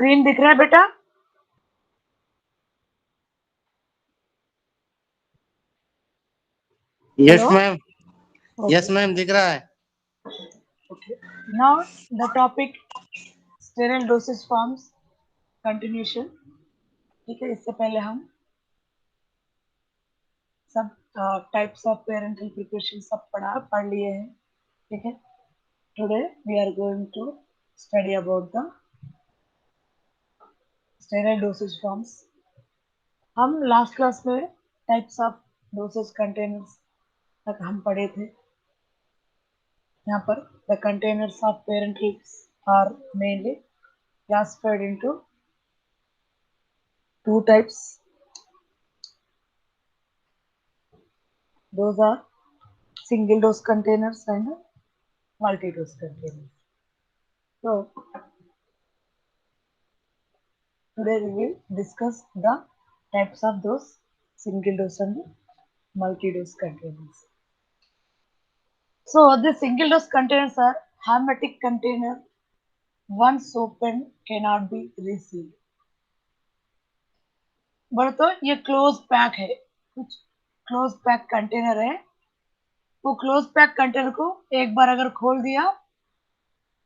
Screen दिख रहा है बेटा? Yes Hello? Ma'am. Yes Okay. Ma'am, दिख रहा है। Okay. Now the topic sterile dosage forms continuation. ठीक है, इससे पहले हम सब टाइप्स ऑफ पेरेंटल प्रिपरेशन सब पढ़ लिए हैं। ठीक है, today we are going to study about the sterile dosage forms. हम लास्ट क्लास में टाइप्स ऑफ डोसेज कंटेनर्स तक हम पढ़े थे। यहाँ पर the containers of parenterals are mainly classified into two types. Those are single dose containers and multi dose containers. So today we will discuss the types of those single dose and multi dose containers. So the single dose containers are hermetic container. Once opened cannot be resealed. But तो ये close pack है, कुछ close pack container है। वो close pack container को एक बार अगर खोल दिया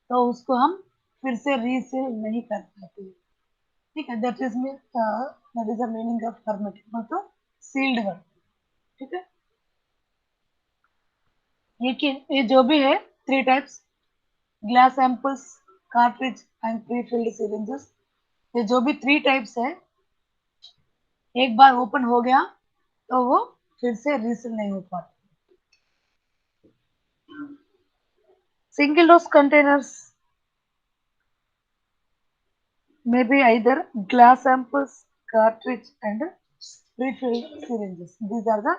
तो उसको हम फिर से रीसेल नहीं कर पाते। ठीक है, that is the meaning of hermetic, मतलब सील्ड वन। ठीक है, ये जो भी है three types, glass एम्पल्स, cartridge and pre filled syringes, ये जो भी थ्री टाइप्स है, एक बार ओपन हो गया तो वो फिर से रीसेल नहीं हो पाता। Single dose containers may be either glass ampoules, cartridge, and pre-filled syringes. These are the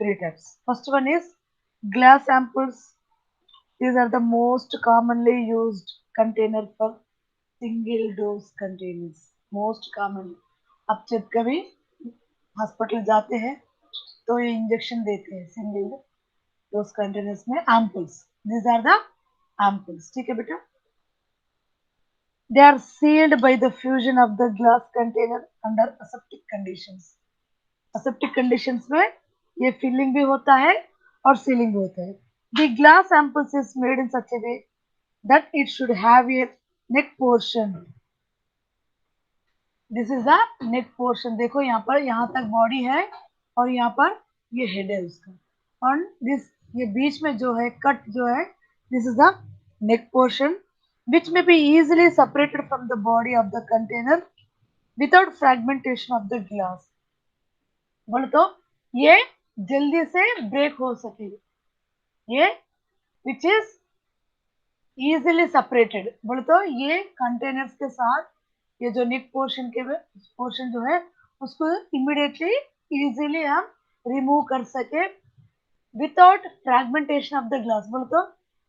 three types. First one is glass ampoules. These are the most commonly used container for single dose containers. Most commonly. अब जब कभी hospital जाते हैं तो ये injection देते हैं single dose containers में एम्पल्स। These are the ampoules. ठीक है बेटा? They are sealed by the fusion of the glass container under aseptic conditions. Aseptic conditions में ये filling भी होता है और sealing भी होता है। The glass ampoules is made in such a way that it should have a neck portion. This is the neck portion. देखो यहाँ पर, यहाँ तक body है और यहाँ पर ये head है उसका, और ये बीच में जो है cut जो है, this is the neck portion, which may be easily separated from the body of the container without fragmentation of the glass. बोले तो ये जल्दी से ब्रेक हो सके, ये which is easily separated। बोले तो ये कंटेनर्स के साथ ये जो नेक पोर्शन के पोर्शन जो है उसको इमिडिएटली इजीली हम रिमूव कर सके without fragmentation of the glass. बोले तो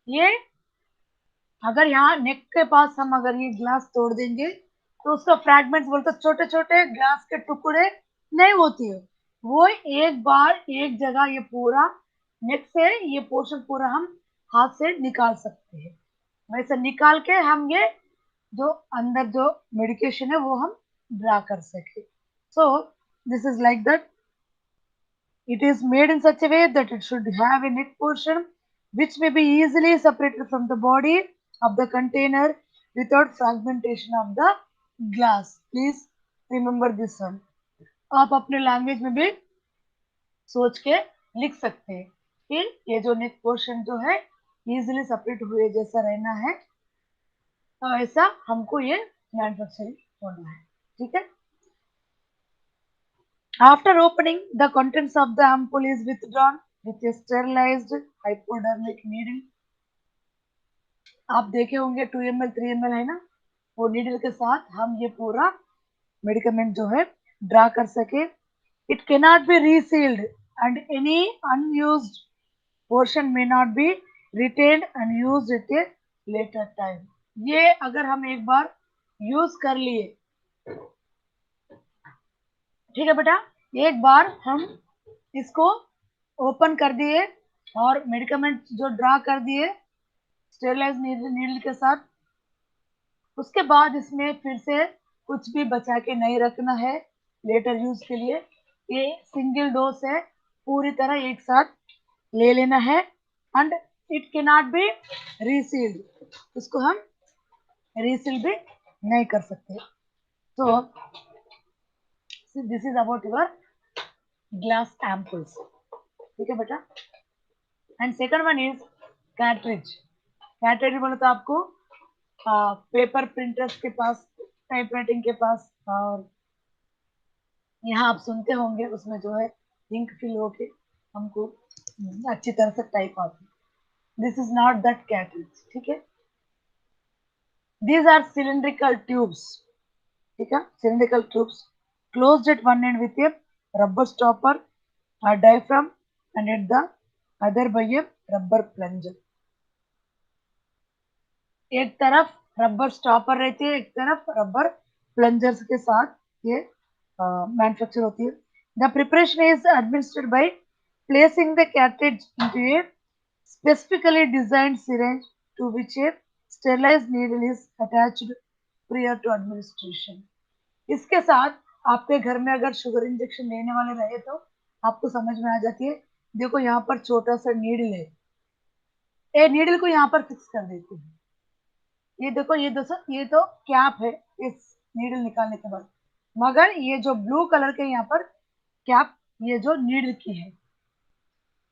ये अगर यहाँ नेक के पास हम अगर ये ग्लास तोड़ देंगे तो उसका फ्रैगमेंट्स, बोलते छोटे छोटे ग्लास के टुकड़े नहीं होती है, वो एक बार एक जगह ये पूरा नेक से ये पोर्शन पूरा हम हाथ से निकाल सकते हैं। वैसे निकाल के हम ये जो अंदर जो मेडिकेशन है वो हम ड्रा कर सके। So this is like that, it is made in such a way that it should have a neck portion which may be easily separated from the body of the container without fragmentation of the glass. Please remember this one. आप अपने language में भी सोच के लिख सकते हैं कि ये जो नेक पोर्शन जो है इजीली सेपरेट हुए जैसा रहना है, तो ऐसा हमको ये मैन्युफैक्चरिंग होना है। ठीक है, after opening, the contents of the ampoule is withdrawn with a sterilized hypodermic needle. आप देखे होंगे 2 ml 3 ml है ना, वो नीडल के साथ हम ये पूरा मेडिकमेंट जो है ड्रा कर सके। It cannot be resealed and any unused portion may not be retained and used at a later time. ये अगर हम एक बार यूज कर लिए, ठीक है बेटा, एक बार हम इसको ओपन कर दिए और मेडिकमेंट जो ड्रा कर दिए स्टेरिलाइज नीडल के साथ, उसके बाद इसमें फिर से कुछ भी बचा के नहीं रखना है लेटर यूज के लिए। ये सिंगल डोज है, पूरी तरह एक साथ ले लेना है। And it can not be resealed, इसको हम रीसील भी नहीं कर सकते। तो this is about your glass ampoules, ठीक है बेटा। And second one is cartridge. Cartridge बोले तो आपको पेपर प्रिंटर्स के पास, टाइपराइटिंग के पास, और यहाँ आप सुनते होंगे उसमें जो है इंक फिल होके हमको अच्छी तरह से टाइप आती है। दिस इज नॉट दैट कैटरिज, ठीक है। दीज आर सिलिंड्रिकल ट्यूब्स, ठीक है, cylindrical tubes closed at one end with a rubber stopper or diaphragm and at the other by a rubber plunger। एक तरफ रबर स्टॉपर रहती है, एक तरफ रबर प्लंजर्स के साथ ये मैन्युफैक्चर होती है। The preparation is administered by placing the cartridge into a specifically designed syringe to which a sterilized needle is attached prior to administration। इसके साथ आपके घर में अगर शुगर इंजेक्शन लेने वाले रहे तो आपको समझ में आ जाती है। देखो यहाँ पर छोटा सा नीडल है, ये नीडल को यहाँ पर फिक्स कर देते हैं। ये देखो, ये दोस्तों ये तो कैप है इस नीडल निकालने के बाद, मगर ये जो ब्लू कलर के यहाँ पर कैप, ये जो नीडल की है,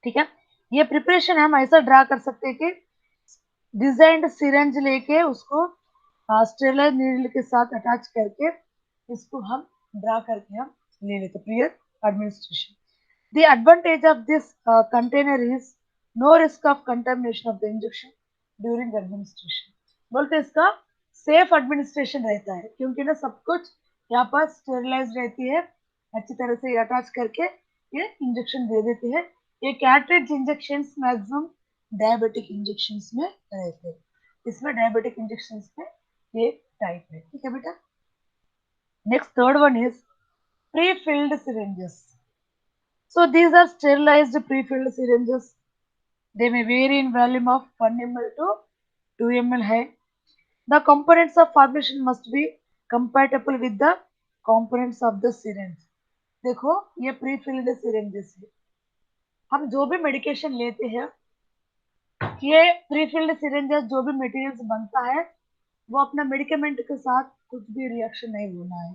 ठीक है। ये प्रिपरेशन हम ऐसा ड्रा कर सकते हैं कि डिजाइंड सिरेंज लेके उसको स्टेरलाइज नीडल के साथ अटैच करके इसको हम ड्रा करके हम ले लेते prior administration. The advantage of this container is no risk of contamination of the injection during administration. बोलते इसका सेफ एडमिनिस्ट्रेशन रहता है, क्योंकि ना सब कुछ यहाँ पर स्टेरिलाइज रहती है, अच्छी तरह से अटैच करके ये इंजेक्शन दे देती है। ये कैट्रिज इंजेक्शन मैक्सिमम डायबिटिक इंजेक्शन में रहते हैं, इसमें डायबिटिक इंजेक्शन में ये टाइप है, ठीक है बेटा। Next third one is pre-filled syringes. So these are sterilized pre-filled syringes. They may vary in volume of 1 ml to 2 ml है। The components of formulation must be compatible with the components of the syringe। देखो ये pre-filled syringes है, हम जो भी medication लेते हैं ये pre-filled syringes, जो भी मटेरियल्स बनता है वो अपना मेडिकेमेंट के साथ कुछ भी रिएक्शन नहीं होना है।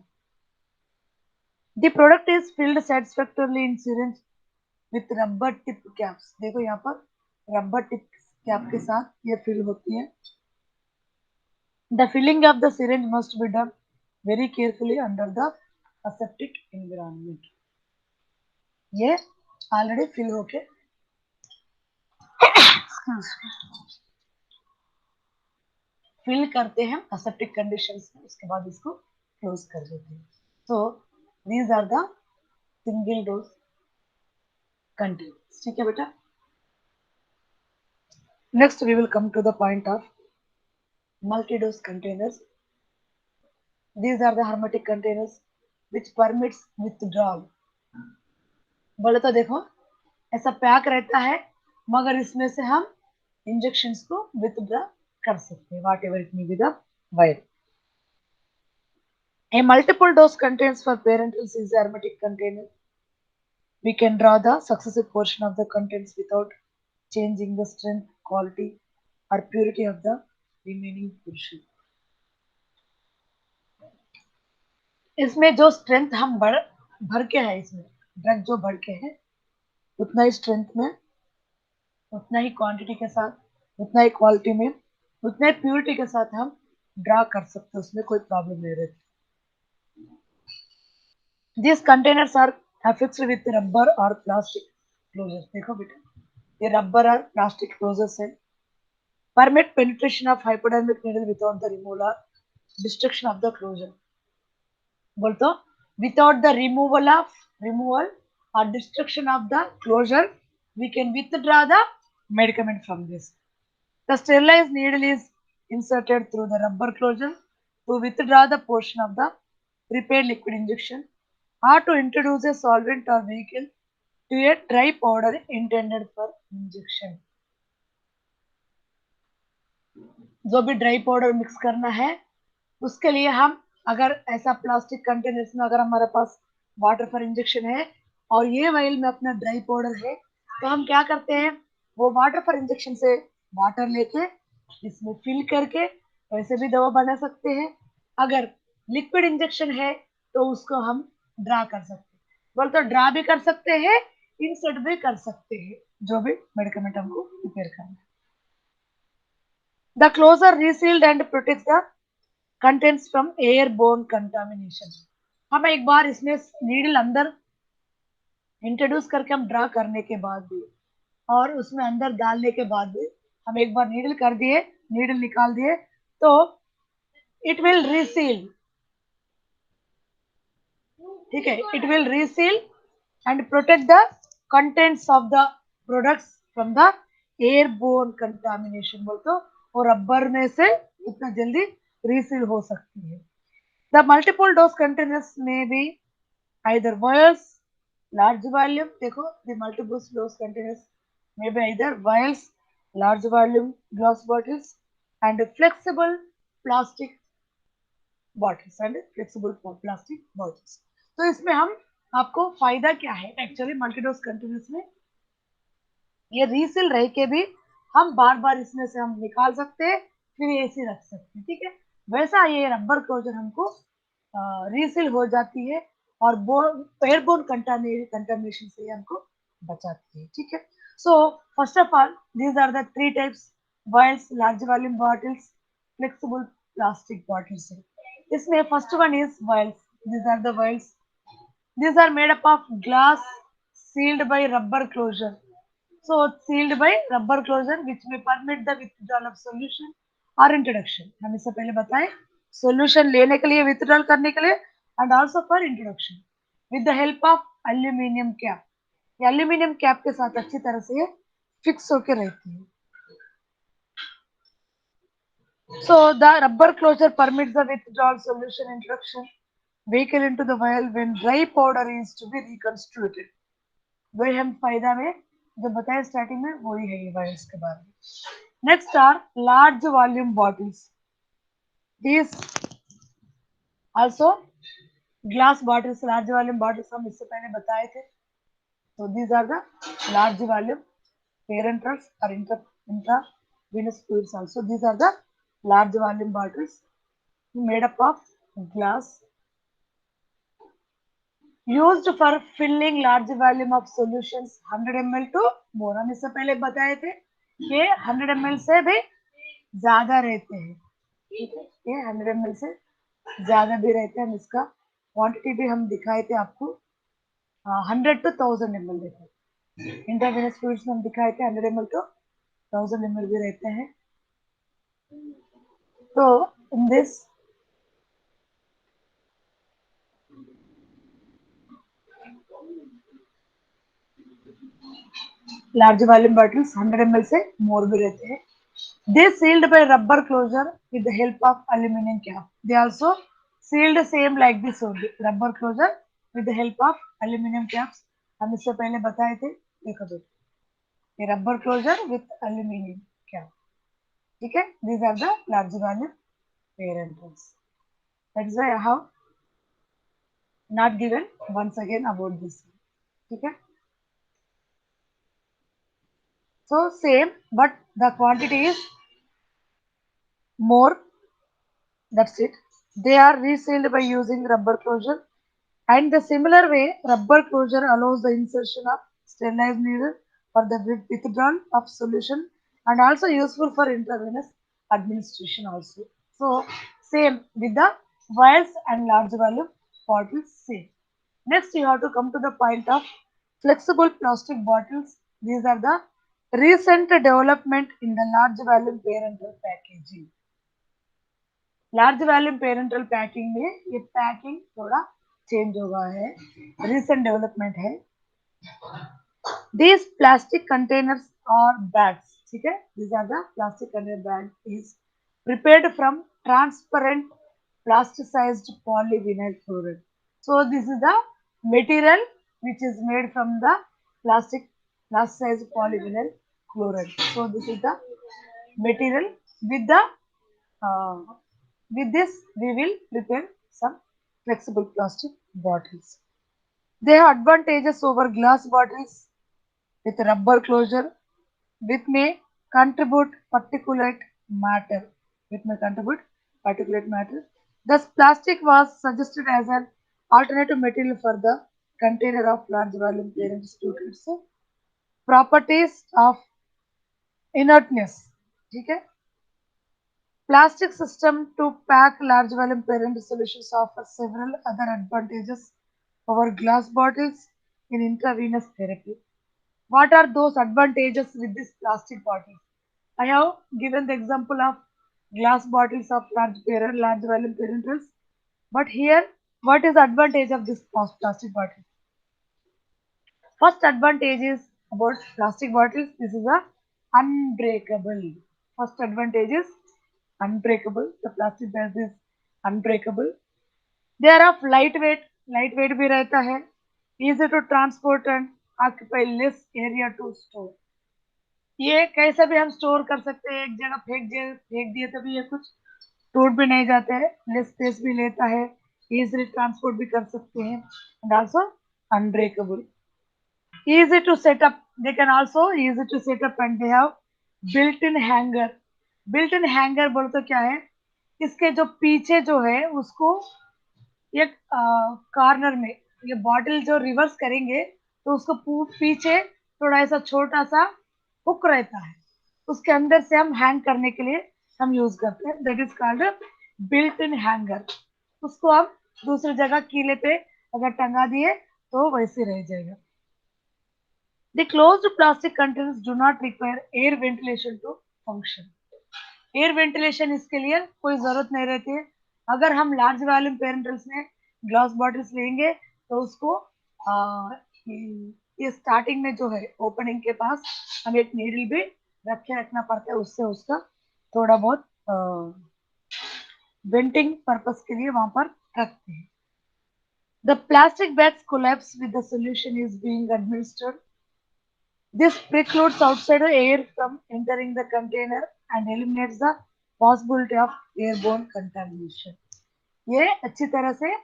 The product is filled satisfactorily in syringe with rubber tip caps। देखो यहाँ पर रबर टिप कैप के साथ ये फिल होती है। The filling of the syringe must be done very carefully under the aseptic environment। ये ऑलरेडी फिल होके फिल करते हैं aseptic कंडीशंस में, उसके बाद इसको क्लोज कर देते हैं। So these are the single dose containers, ठीक है बेटा। Next we will come to the point of multi-dose containers। These are the hermetic containers which permits withdrawal। बोले तो देखो ऐसा पैक रहता है, मगर इसमें से हम इंजेक्शंस को विथड्रॉ कर सकते हैं, what ever it may be the wire. A multiple dose contains for parenteral is hermetic container। We can draw the successive portion of the contents without changing the strength, quality or purity of the remaining portion। इसमें जो strength हम भर के है, इसमें drug जो भर के है उतना ही स्ट्रेंथ में, उतना ही क्वांटिटी के साथ, उतना ही क्वालिटी में, उतना ही प्योरिटी के साथ हम ड्रा कर सकते हैं, उसमें कोई प्रॉब्लम नहीं रहती। These containers are affixed with rubber or plastic closures। देखो बेटा ये रबर और प्लास्टिक क्लोजर्स है। Permit penetration of hypodermic needle without the removal or destruction of the closure। बोल तो without the removal or destruction of the closure we can withdraw the medicament from this। The sterilized needle is inserted through the rubber closure to withdraw the portion of the prepared liquid injection or to introduce a solvent or vehicle to a dry powder intended for injection। जो भी dry powder mix करना है उसके लिए हम अगर ऐसा plastic containers में अगर हमारे पास वाटर फॉर इंजेक्शन है और ये वाइल में अपना ड्राई पाउडर है, तो हम क्या करते हैं, वो वाटर फॉर इंजेक्शन से वाटर लेके इसमें फिल करके वैसे भी दवा बना सकते हैं। अगर लिक्विड इंजेक्शन है तो उसको हम ड्रा कर सकते हैं, बोल तो ड्रा भी कर सकते हैं, इंसर्ट भी कर सकते हैं, जो भी मेडिकमेंट हमको प्रिपेयर करना है। The closure resealed and protect the contents from airborne contamination. हम एक बार इसमें नीडल अंदर इंट्रोड्यूस करके हम ड्रा करने के बाद भी और उसमें अंदर डालने के बाद भी हम एक बार नीडल कर दिए, नीडल निकाल दिए, तो इट विल रीसील, ठीक है, it will reseal and protect the contents of the products from the airborne contamination. बोल तो वो रबर में से इतना जल्दी रीसील हो सकती है। द मल्टीपल डोज कंटेनर्स में भी either vials, large volume, देखो the multiple dose containers may be either vials, large volume glass bottles and flexible plastic bottles and flexible plastic bottles। तो इसमें हम आपको फायदा क्या है एक्चुअली मल्टीडोज कंटेनर्स में, ये रीसिल रह के भी हम बार बार इसमें से हम निकाल सकते हैं, फिर ऐसे रख सकते हैं, ठीक है। वैसा ये रबर क्लोजर हमको रीसिल हो जाती है और एयरबोर्न कंटामिनेशन से ये हमको बचाती है, ठीक है। So first of all these are the three types, vials, large volume bottles, flexible plastic bottles. इसमें first one is vials, these are the vials, these are made up of glass sealed by rubber closure. So sealed by rubber closure which may permit the withdrawal of solution or introduction। हम इससे पहले बताएं, solution लेने के लिए, withdrawal करने के लिए and also for introduction with the help of aluminium cap। ये aluminium cap के साथ अच्छी तरह से ये fix होके रहती है। So the rubber closure permits the withdrawal, solution, introduction vehicle into the vial when dry powder is to be reconstituted। वही हम फायदा में जो बताया स्टार्टिंग में वही है ये वायर्स के बारे में। Next are large volume bottles, this also glass bottles, large volume bottles हम इससे पहले बताए थे। तो these are the large volume parenterals और intravenous fluids also, these are the large volume bottles made up of glass used for filling large volume of solutions 100 ml to more। हम इससे पहले बताए थे कि 100 ml से भी ज्यादा रहते हैं, ठीक है, ये 100 ml से ज्यादा भी रहते हैं। हम इसका क्वांटिटी भी हम दिखाए थे आपको, 100 to 1000 ml रहते हैं। इंट्रावेनस फ्लूइड्स में हम दिखाए थे 100 ml to 1000 ml भी रहते हैं। तो in this large volume bottles 100 ml से more भी रहते हैं। They sealed by rubber closure with the help of aluminum cap। They also sealed same like this only, rubber closure with the help of aluminum caps। हम इससे पहले बताए थे, देखो देखो, ये rubber closure with aluminum cap, ठीक है। These are the large volume parentals। That is why I have not given once again about this, ठीक है। So same, but the quantity is more, that's it। They are resealed by using rubber closure, and the similar way rubber closure allows the insertion of sterilized needle for the withdrawal of solution and also useful for intravenous administration also। So same with the vials and large volume bottles, same। Next you have to come to the point of flexible plastic bottles। These are the recent development in the large volume parental packaging। Large volume parental packing में ये packing थोड़ा change हुआ है, recent development है। These plastic containers or bags, ठीक है, these are the plastic container bag is prepared from transparent plasticized polyvinyl chloride। So this is the material which is made from the plasticized polyvinyl chloride। So this is the material with the uh, with this we will prepare some flexible plastic bottles. They have advantages over glass bottles with rubber closure, which may contribute particulate matter. Which may contribute particulate matter. Thus, plastic was suggested as an alternative material for the container of large volume parents due to its properties of inertness. ठीक है? Plastic system to pack large volume parent solutions offer several other advantages over glass bottles in intravenous therapy. What are those advantages with this plastic bottle? I have given the example of glass bottles of large volume parentals. But here, what is the advantage of this plastic bottle? First advantage is about plastic bottles. This is a unbreakable. First advantage is unbreakable. The plastic bag is unbreakable. They are of lightweight. Lightweight भी रहता है. Easy to transport and occupy less area to store. ये कैसा भी हम store कर सकते हैं. एक जगह फेंक दिए तभी ये कुछ टूट भी नहीं जाते हैं. लेस स्पेस भी लेता है. Easily transport भी कर सकते हैं. And also unbreakable. Easy to set up. They can also easy to set up and they have built-in hanger. Built-in hanger बोलो तो क्या है? इसके जो पीछे जो है उसको एक कॉर्नर में ये बॉटल जो रिवर्स करेंगे तो उसको पीछे थोड़ा ऐसा छोटा सा हुक रहता है. उसके अंदर से हम हैंग करने के लिए हम यूज करते हैं. That is called built in hanger. उसको हम दूसरी जगह कीले पे अगर टंगा दिए तो वैसे रह जाएगा. The closed plastic containers do not require air ventilation to function. Air ventilation इसके लिए कोई जरूरत नहीं रहती है. अगर हम लार्ज वॉल्यूम पेरेंटल्स में ग्लास बॉटल्स लेंगे तो उसको ये स्टार्टिंग में जो है ओपनिंग के पास हम एक नीडल भी रखना पड़ता है. उससे उसका थोड़ा बहुत वेंटिंग पर्पस के लिए वहां पर रखते हैं. The plastic bags collapse with the solution is being administered. This precludes outside air from entering the container and eliminates the possibility of airborne contamination. ये अच्छी तरह से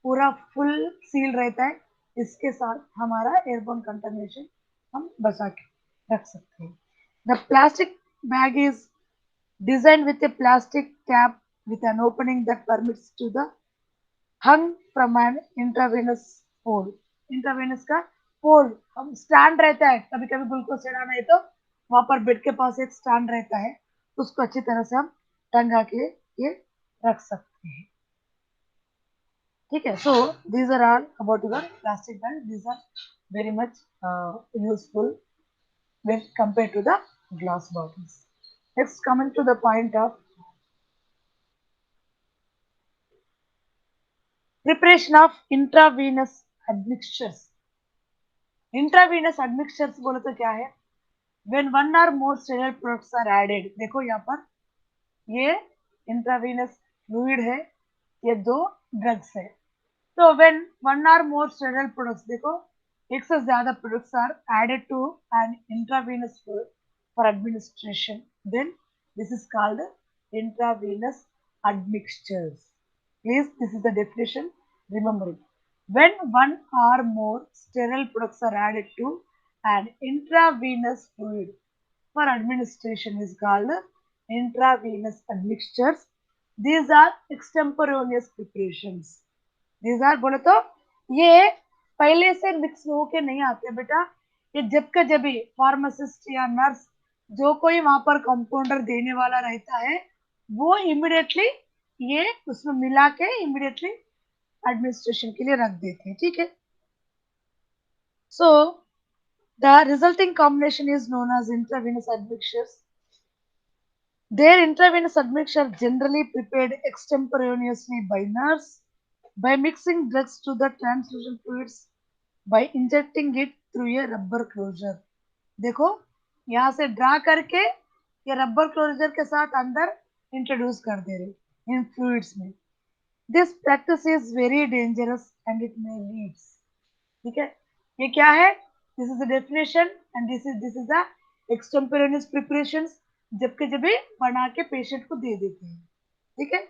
पूरा फुल सील रहता है. इसके साथ हमारा एयरबोर्न कंटामिनेशन हम बचा के रख सकते हैं. The plastic bag is designed with a plastic cap with an opening that permits to the hung from an intravenous pole. Intravenous का पोल हम स्टैंड रहता है. कभी कभी ग्लूकोज चढ़ाना है तो वहां पर बेड के पास एक स्टैंड रहता है. उसको अच्छी तरह से हम टंगा के ये रख सकते हैं. ठीक है. So these are all about your plastic bag. These are very much useful when compared to the glass bottles. Next, coming to the point of preparation of intravenous admixtures. Intravenous admixtures बोले तो क्या है? When one or more sterile products are added. देखो यहाँ पर ये intravenous fluid है. ये दो drugs है. तो when one or more sterile products देखो एक से ज्यादा products are added to an intravenous fluid for administration, then this is called intravenous admixtures. Please, this is the definition. Remember it. When one or more sterile products are added to an intravenous fluid for administration is called intravenous admixtures. These are extemporaneous preparations. These are बोले तो ये पहले से mix होके नहीं आते बेटा. ये जब का जब भी फार्मासिस्ट या नर्स जो कोई वहां पर कंपाउंडर देने वाला रहता है वो इमिडिएटली ये उसमें मिला के इमिडिएटली एडमिनिस्ट्रेशन के लिए रख देते हैं. ठीक है. So the resulting combination is known as intravenous admixtures. Their intravenous admixture generally prepared extemporaneously by nurse by mixing drugs to the transfusion fluids by injecting it through a rubber closure. देखो यहाँ से draw करके ये rubber closure के साथ अंदर introduce कर दे रहे इन फ्लूइड्स में. This practice is very dangerous and it may leads. ठीक है. ये क्या है? This is the definition and this is the extemporaneous preparations. जबकि जब भी बना के पेशेंट को दे देते हैं. ठीक है.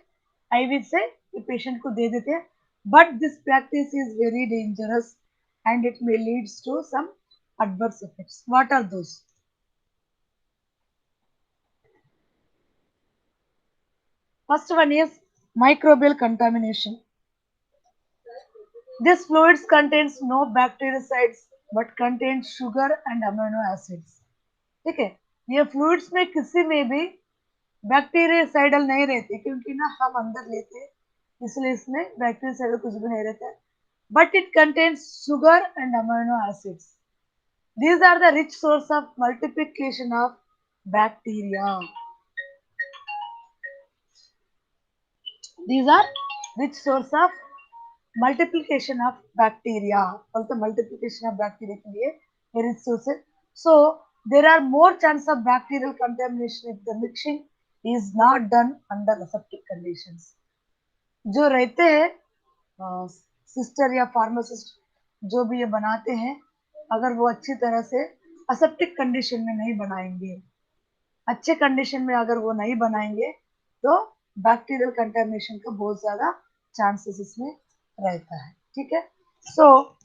आईवी से ये पेशेंट को दे देते हैं, but this practice is very dangerous and it may leads to some adverse effects. What are those? First one is microbial contamination. This fluids contains no bactericides but contains sugar and amino acids. ठीक है, ये fluids में किसी में भी bactericidal नहीं रहते क्योंकि ना हम अंदर लेते हैं, इसलिए इसमें बैक्टीरियासाइडल कुछ भी नहीं रहता है, but it contains sugar and amino acids. These are the rich source of multiplication of bacteria. These are rich source of multiplication of bacteria. Also multiplication of bacteria के लिए ये rich source है. So there are more chance of bacterial contamination if the mixing is not done under aseptic conditions. जो रहते हैं sister या pharmacist जो भी ये बनाते हैं, अगर वो अच्छी तरह से असेप्टिक कंडीशन में नहीं बनाएंगे, अच्छे कंडीशन में अगर वो नहीं बनाएंगे तो बैक्टीरियल कंटामिनेशन का बहुत ज्यादा चांसेस इसमें रहता है. ठीक है, so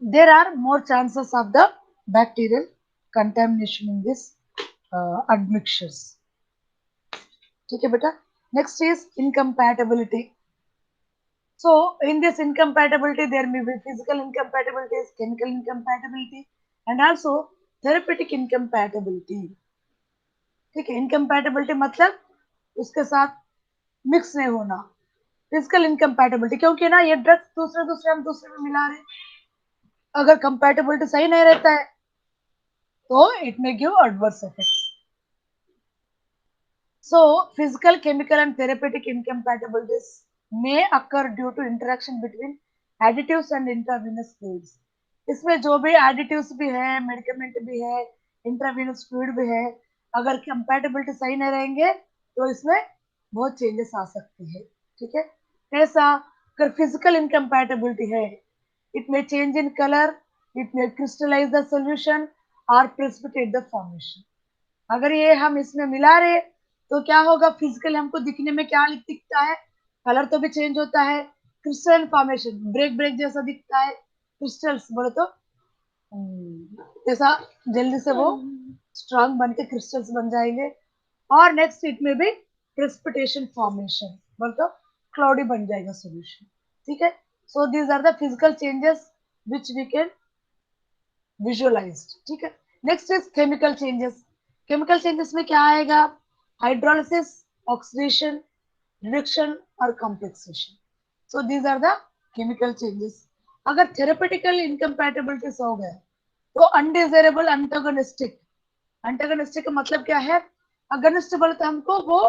there are more chances of the bacterial contamination in this admixtures. ठीक है बेटा. Next is incompatibility. So in this incompatibility, there may be physical incompatibilities, chemical incompatibility, and also therapeutic incompatibility. ठीक है, इनकम्पैटिबिलिटी मतलब उसके साथ mix नहीं होना. फिजिकल इनकम्पैटिबिलिटी क्योंकि ना ये ड्रग्स दूसरे हम दूसरे में मिला रहे हैं, अगर कंपैटिबिलिटी सही नहीं रहता है तो it may give adverse effects. So physical, chemical, and therapeutic incompatibilities may occur due to interaction between additives and intravenous fluids. इसमें जो भी additives भी है, medicament भी है, intravenous fluid भी है, अगर compatibility सही नहीं रहेंगे तो इसमें बहुत changes आ सकती है. ठीक है, कैसा? अगर physical incompatibility है, it may change in color, it may crystallize the solution or precipitate the formation. अगर ये हम इसमें मिला रहे तो क्या होगा? फिजिकल हमको दिखने में क्या दिखता है? कलर तो भी चेंज होता है, क्रिस्टल फॉर्मेशन ब्रेक जैसा दिखता है, क्रिस्टल्स बोले तो जैसा जल्दी से वो स्ट्रांग बन के क्रिस्टल्स बन जाएंगे. और नेक्स्ट इट में भी प्रेसिपिटेशन फॉर्मेशन बोले तो क्लाउडी बन जाएगा सोल्यूशन. ठीक है, so these are the physical changes which we can visualize. ठीक है, next is chemical changes. Chemical changes में क्या आएगा? हाइड्रोलिसिस, ऑक्सीडेशन, रिडक्शन और complexation. So these are the chemical changes. अगर थेरेपेटिकल इनकम्पैटिबिलिटीज हो गए तो अनडिजायरेबल एंटागोनिस्टिक. एंटागोनिस्टिक का मतलब क्या है? अगेंस्ट बोले तो हमको वो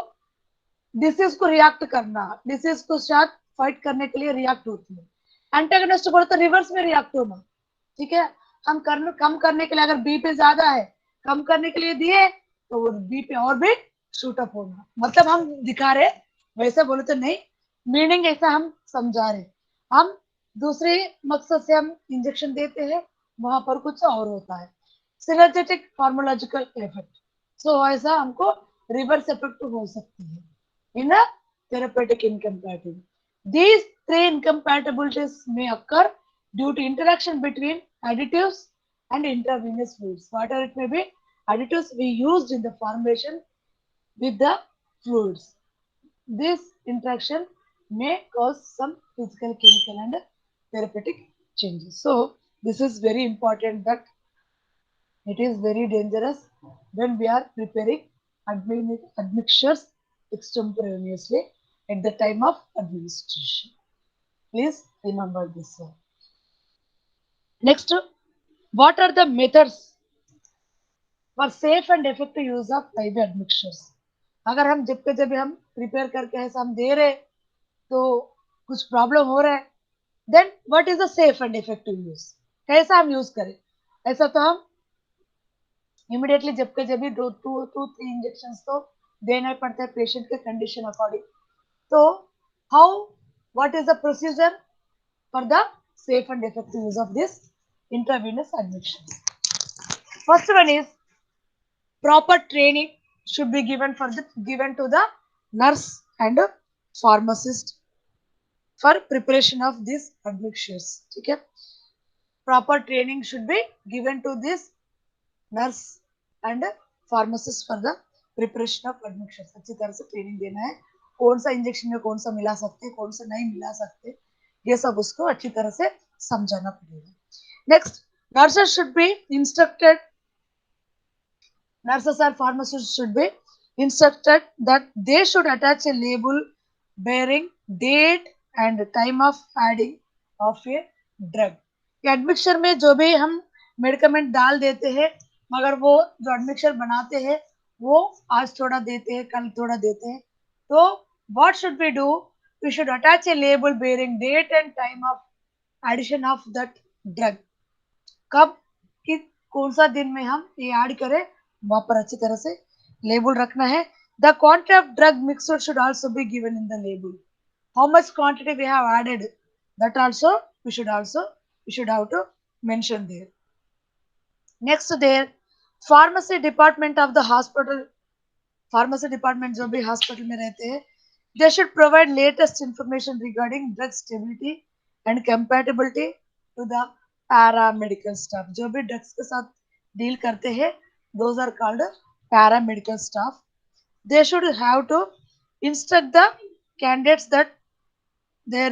डिसीज को रिएक्ट करना, डिसीज को साथ फाइट करने के लिए रिएक्ट होती है. एंटागोनिस्ट बोले तो रिवर्स में रिएक्ट होना. ठीक है, हम कम करने के लिए अगर बी पे ज्यादा है, कम करने के लिए दिए तो वो बी पे और भी शूट अप होना. मतलब हम दिखा रहे, वैसे बोले तो नहीं, मीनिंग ऐसा हम समझा रहे. हम दूसरे मकसद से हम इंजेक्शन देते हैं, वहां पर कुछ और होता है. Synergetic फार्मोलॉजिकल effect. सो ऐसा हमको रिवर्स इफेक्ट हो सकती है in a therapeutic incompatibility. These three incompatibilities may occur due to interaction between additives and intravenous fluids. Whatever it may be, additives we used in the formulation with the fluids. This interaction may cause some physical, chemical, and therapeutic changes. So, this is very important that it is very dangerous when we are preparing admixtures extemporaneously at the time of administration. Please remember this one. Next, what are the methods for safe and effective use of IV admixtures? अगर हम जब के जब हम prepare करके ऐसा हम दे रहे तो कुछ प्रॉब्लम हो रहा है, then what is the safe and effective use? कैसा हम यूज करें? ऐसा तो हम इमीडिएटली जब के जब भी टू थ्री इंजेक्शन तो देना पड़ता है पेशेंट के कंडीशन अकॉर्डिंग. तो how, what is the procedure for the safe and effective use of this intravenous admission? First one is proper training should be given to the nurse and pharmacist for preparation of these admixtures. ठीक है, proper training should be given to this nurse and pharmacist for the preparation of admixtures. अच्छी तरह से training देना है, कौन सा injection में कौन सा मिला सकते हैं, कौन सा नहीं मिला सकते, ये सब उसको अच्छी तरह से समझाना पड़ेगा. Next, nurses should be instructed, nurses or pharmacists should be instructed that they should attach a label bearing date and time of adding of a drug. Admixture में जो भी हम मेडिकमेंट डाल देते हैं, मगर वो जो एडमिक्सचर बनाते हैं वो आज थोड़ा देते हैं, कल थोड़ा देते हैं, तो what should we do? We should attach a label bearing date and time of addition of that drug. कब कि कौन सा दिन में हम ये ऐड करें, वहां पर अच्छी तरह से लेबल रखना है. The quantity of drug mixer should also be given in the label. How much quantity we have added, that also we should have to mention there. Next, there pharmacy department of the hospital, pharmacy department जो भी hospital में रहते हैं, they should provide latest information regarding drug stability and compatibility to the paramedical staff. जो भी drugs के साथ deal करते हैं, those are called paramedical staff. They should have to instruct the candidates that there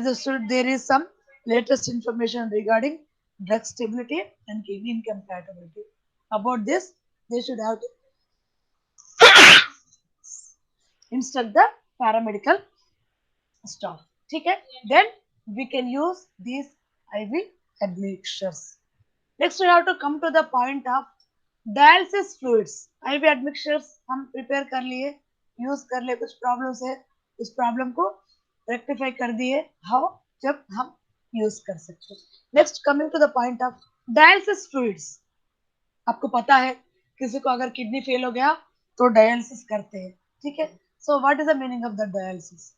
is some latest information regarding drug stability and kidney incompatibility. About this, they should have to instruct the paramedical staff. ठीक है, then we can use these IV admixtures. Next, we have to come to the point of dialysis fluids. IV admixtures हम prepare कर लिए, use कर लिए, कुछ problems है, उस problem को rectify कर दिए, how जब हम use कर सकते. Next, coming to the point of dialysis fluids. आपको पता है किसी को अगर किडनी फेल हो गया तो डायलिसिस करते हैं, ठीक है. So what is the meaning of the dialysis?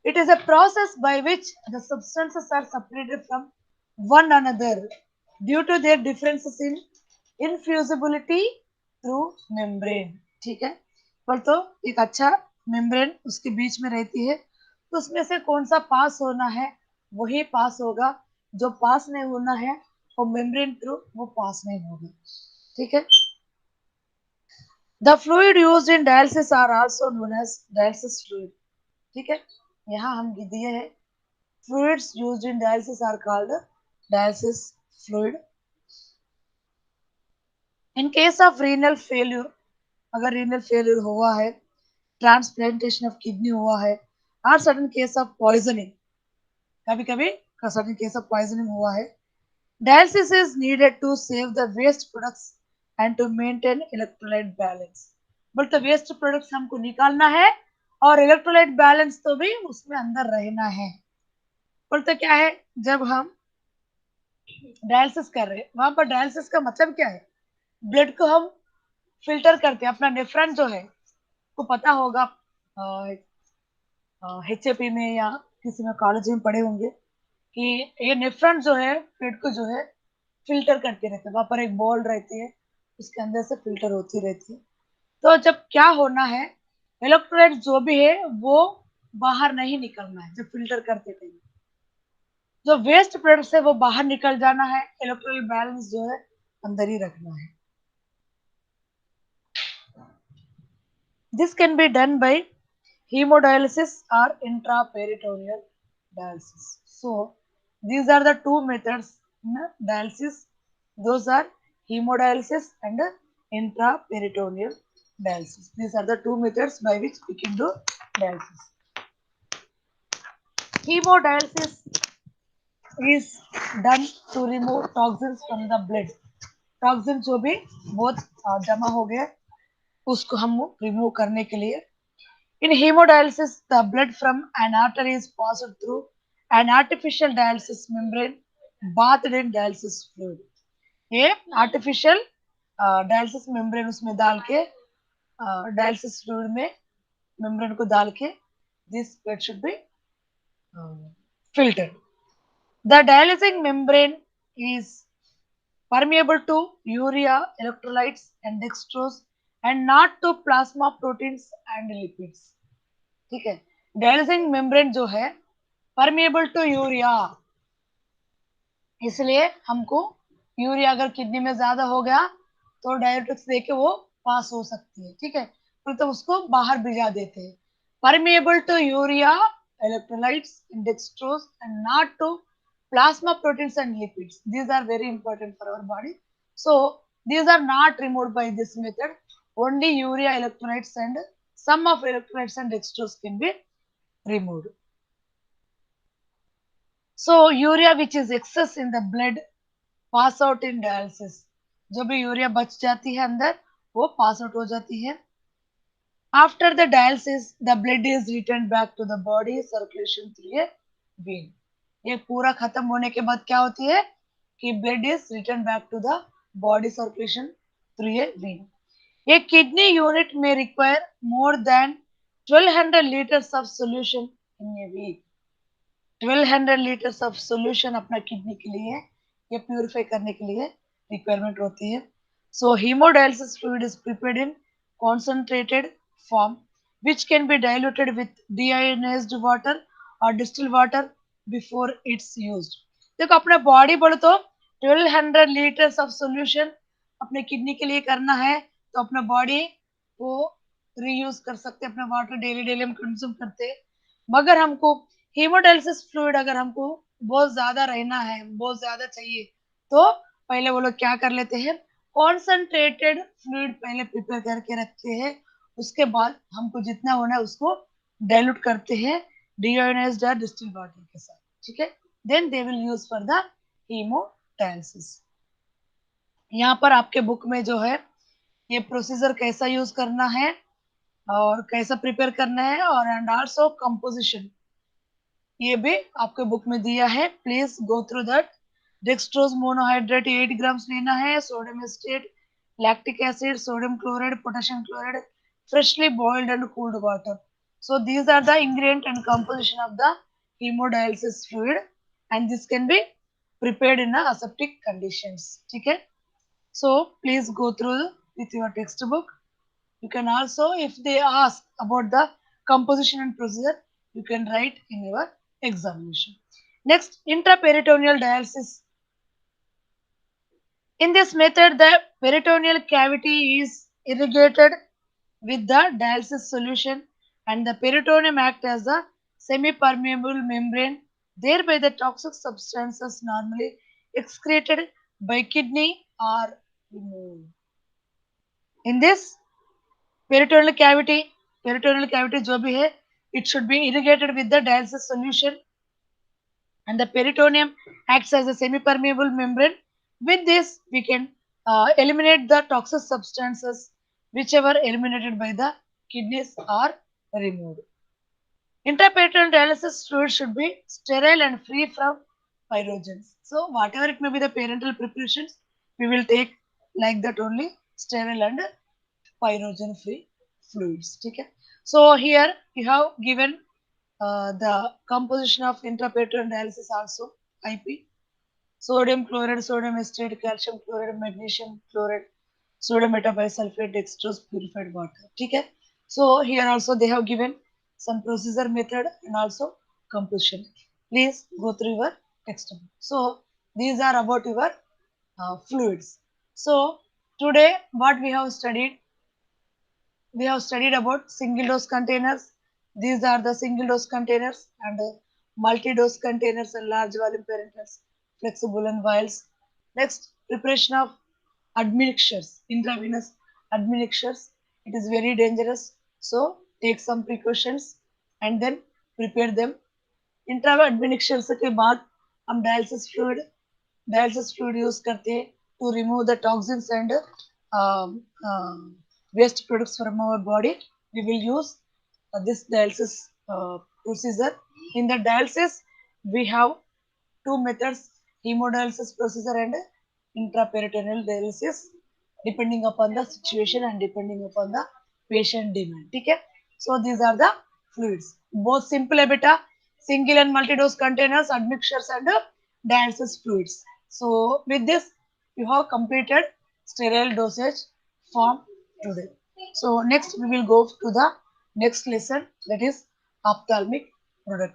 It is a process by which the substances are separated from one another due to their differences in infusibility through membrane. ठीक है, पर तो एक अच्छा मेम्ब्रेन उसके बीच में रहती है, तो उसमें से कौन सा पास होना है वही पास होगा, जो पास नहीं होना है वो मेम्ब्रेन थ्रू वो पास नहीं होगा. ठीक है. The fluid used in dialysis are also known as dialysis fluid. ठीक है, यहाँ हम दिए हैं fluids used in dialysis are called dialysis fluid. In case of renal failure, अगर renal failure हुआ है, transplantation of kidney हुआ है, or certain case of poisoning, कभी कभी certain case of poisoning हुआ है, dialysis is needed to save the waste products and to maintain electrolyte balance. But the waste products हमको निकालना है और electrolyte balance तो भी उसमें अंदर रहना है. बोलते क्या है, जब हम डायलिसिस कर रहे हैं, वहां पर डायलिसिस का मतलब क्या है, ब्लड को हम फिल्टर करते हैं. अपना नेफ्रॉन जो है, को पता होगा, HAP में या किसी में कॉलेज में पढ़े होंगे कि ये नेफ्रॉन जो है ब्लड को जो है फिल्टर करते रहते हैं. वहां पर एक बॉल रहती है, उसके अंदर से फिल्टर होती रहती है. तो जब क्या होना है, इलेक्ट्रोलाइट जो भी है वो बाहर नहीं निकलना है. जब फिल्टर करते थे, जो वेस्ट प्रोडक्ट है वो बाहर निकल जाना है, इलेक्ट्रोलाइट बैलेंस जो है अंदर ही रखना है. This can be done by hemodialysis or intraperitoneal dialysis. So these are the two methods in dialysis. Those are hemodialysis and intraperitoneal dialysis. These are the two methods by which we can do dialysis. Hemodialysis is done to remove toxins from the blood. Toxin जो भी बहुत जमा हो गया उसको हम remove करने के लिए. In hemodialysis, the blood from an artery is passed through an artificial dialysis membrane bathed in dialysis fluid. ये artificial dialysis membrane उसमें डाल के dialysis fluid में membrane को डाल के this blood should be filtered. The dialysing membrane is permeable to urea, electrolytes and dextrose and not to plasma proteins and lipids. ठीक है, डायलिसिंग मेम्ब्रेन जो है परमिएबल टू यूरिया, इसलिए हमको यूरिया अगर किडनी में ज्यादा हो गया तो डायरेटिक्स देके वो पास हो सकती है, ठीक है, तो उसको बाहर भिजा देते हैं। Permeable to urea electrolytes in dextrose and not to plasma proteins and lipids. These are very important for our body. So these are not removed by this method. Only urea electrolytes and some of electrolytes and dextrose can be removed. So urea which is excess in the blood pass out in dialysis, जो भी urea बच जाती है अंदर वो pass out हो जाती है। After the dialysis the blood is return back to the body circulation through a vein. ये पूरा खत्म होने के बाद क्या होती है कि blood is return back to the body circulation through a vein. A kidney unit may require more than 1200 liters of solution in a week. 1200 liters of solution अपना किडनी के लिए ये प्यूरिफाई करने के लिए रिक्वायरमेंट होती है। So hemodialysis fluid is prepared in concentrated form which can be diluted with deionized water or distilled water before it's used. देखो अपने बॉडी बोले तो 1200 liters of solution अपने किडनी के लिए करना है तो अपना बॉडी वो रीयूज कर सकते हैं, अपना वाटर डेली डेली हम कंज्यूम करते हैं। मगर हमको हीमोडायलिसिस फ्लूइड अगर हमको बहुत ज्यादा रहना है, बहुत ज्यादा चाहिए, तो पहले वो लोग क्या कर लेते हैं, कॉन्सेंट्रेटेड फ्लूइड पहले प्रिपेयर करके रखते हैं, उसके बाद हमको जितना होना है उसको डाइल्यूट करते हैं डीआयोनाइज्ड या डिस्टिल्ड वाटर के साथ, ठीक है, then they will use for the haemodialysis. यहाँ पर आपके बुक में जो है ये प्रोसीजर कैसा यूज करना है और कैसा प्रिपेयर करना है और एंड आल्सो कंपोजिशन ये भी आपके बुक में दिया है, please go through that. Dextrose monohydrate 8 grams लेना है, sodium estate, lactic acid, sodium chloride, potassium chloride, freshly boiled and cooled water. So these are the ingredient and composition of the hemodialysis fluid and this can be prepared in a aseptic conditions, ठीक है। So please go through with your textbook. You can also, if they ask about the composition and procedure, you can write in your examination. Next, intraperitoneal dialysis. In this method, the peritoneal cavity is irrigated with the dialysis solution and the peritoneum acts as a semi-permeable membrane. Thereby, the toxic substances normally excreted by kidney are removed. In this peritoneal cavity जो भी है, it should be irrigated with the dialysis solution and the peritoneum acts as a semi-permeable membrane. With this, we can eliminate the toxic substances whichever eliminated by the kidneys are removed. Intraperitoneal dialysis fluid should be sterile and free from pyrogens. So whatever it may be the parenteral preparations, we will take like that only sterile and pyrogen free fluids. Okay? So here you have given the composition of intraperitoneal dialysis also IP. Sodium chloride, sodium acetate, calcium chloride, magnesium chloride, sodium metabisulfate, dextrose, purified water. Okay? So here also they have given some procedure method and also composition. Please go through your textbook. So these are about your fluids. So today what we have studied about single dose containers. These are the single dose containers and multi dose containers and large volume parentals, flexible and vials. Next, preparation of admixtures, intravenous admixtures. It is very dangerous. So take some precautions and then prepare them. Intravenous administration के बाद हम dialysis fluid use करते हैं to remove the toxins and waste products from our body. We will use this dialysis procedure. In the dialysis, we have two methods: hemodialysis procedure and intraperitoneal dialysis, depending upon the situation and depending upon the patient demand. Okay? So these are the fluids. Both simple beta, single and multi-dose containers, admixtures and dialysis fluids. So with this, you have completed sterile dosage form today. So next we will go to the next lesson, that is ophthalmic product.